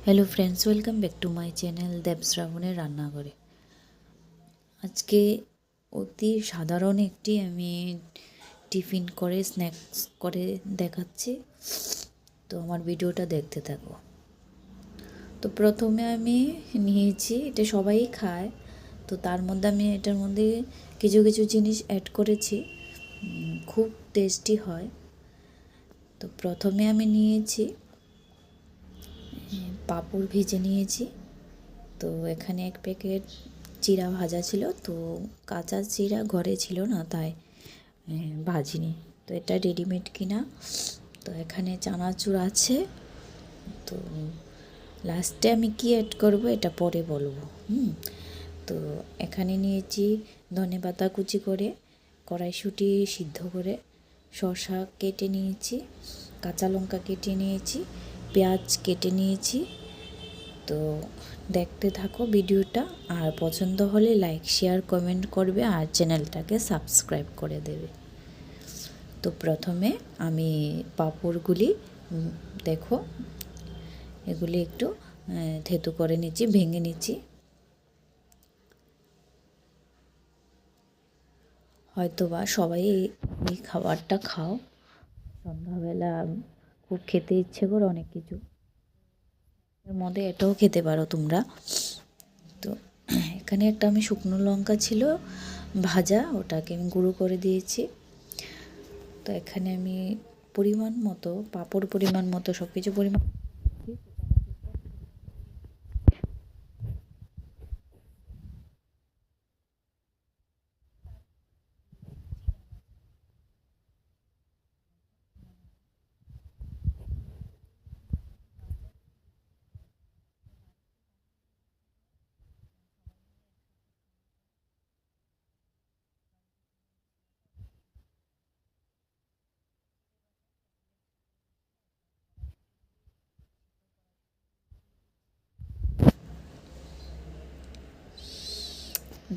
Hello friends, welcome back to my channel দেবশ্রাবণের রান্নাঘরে। আজকে অতি সাধারণ একটি আমি টিফিন করে স্ন্যাক্স করে দেখাচ্ছি, তো আমার ভিডিওটা দেখতে থাকো। তো প্রথমে আমি নিয়েছি, এটা সবাই খায়, তো তার মধ্যে আমি এটার মধ্যে কিছু কিছু জিনিস অ্যাড করেছি, খুব টেস্টি হয়। তো প্রথমে আমি নিয়েছি পাঁপড় ভেজে নিয়েছি। তো এখানে এক প্যাকেট চিড়া ভাজা ছিল, তো কাঁচা চিড়া ঘরে ছিল না, তাই ভাজিনি। তো এটা রেডিমেড কিনা। তো এখানে চানাচুর আছে। তো লাস্টে আমি কি অ্যাড করব এটা পরে বলবো। তো এখানে নিয়েছি ধনেপাতা কুচি করে, কড়াইশুঁটি সিদ্ধ করে, শসা কেটে নিয়েছি, কাঁচা লঙ্কা কেটে নিয়েছি, পেঁয়াজ কেটে নিয়েছি। তো দেখতে থাকো ভিডিওটা, আর পছন্দ হলে লাইক শেয়ার কমেন্ট করবে আর চ্যানেলটাকে সাবস্ক্রাইব করে দেবে। তো প্রথমে আমি পাঁপড়গুলি দেখো, এগুলি একটু থেতু করে নিচ্ছি, ভেঙে নিচ্ছি। হয়তোবা সবাই এই খাবারটা খাও, সন্ধ্যাবেলা খুব খেতে ইচ্ছে করে অনেক কিছু, এর মধ্যে এটাও খেতে পারো তোমরা। তো এখানে একটা আমি শুকনো লঙ্কা ছিল ভাজা, ওটাকে আমি গুঁড়ো করে দিয়েছি। তো এখানে আমি পরিমাণ মতো পাঁপড়, পরিমাণ মতো সব কিছু পরিমাণ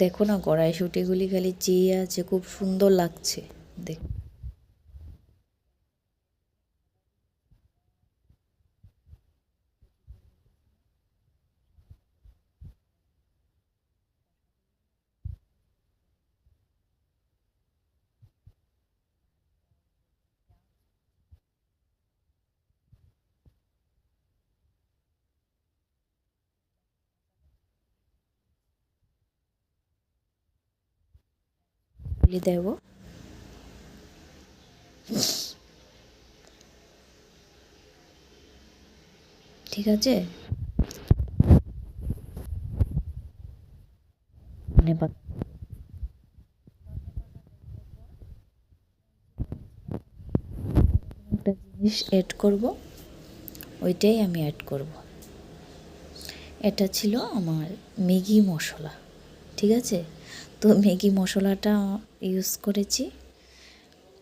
দেখো না, কড়াইশুঁটিগুলি খালি চেয়ে আছে, খুব সুন্দর লাগছে দেখ। দেব, ঠিক আছে। ধন্যবাদ। একটা জিনিস অ্যাড করব, ওইটাই আমি অ্যাড করব। এটা ছিল আমার ম্যাগি মশলা, ঠিক আছে। তো ম্যাগি মশলাটা ইউজ করেছি,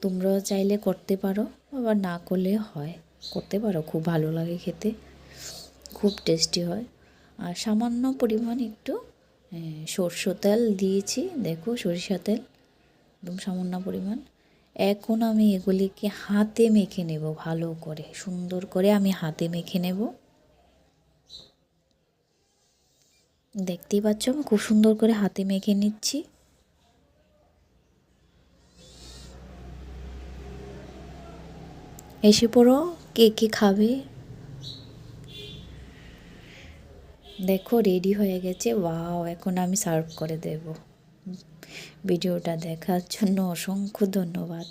তোমরাও চাইলে করতে পারো, আবার না করলে হয়, করতে পারো, খুব ভালো লাগে খেতে, খুব টেস্টি হয়। আর সামান্য পরিমাণ একটু সরষের তেল দিয়েছি, দেখো সরিষা তেল একদম সামান্য পরিমাণ। এখন আমি এগুলিকে হাতে মেখে নেব, ভালো করে সুন্দর করে আমি হাতে মেখে নেব। দেখতেই পাচ্ছ আমি খুব সুন্দর করে হাতে মেখে নিচ্ছি। এসে পড়ো, কে কে খাবে। দেখো রেডি হয়ে গেছে, ওয়াও! এখন আমি সার্ভ করে দেব। ভিডিওটা দেখার জন্য অসংখ্য ধন্যবাদ।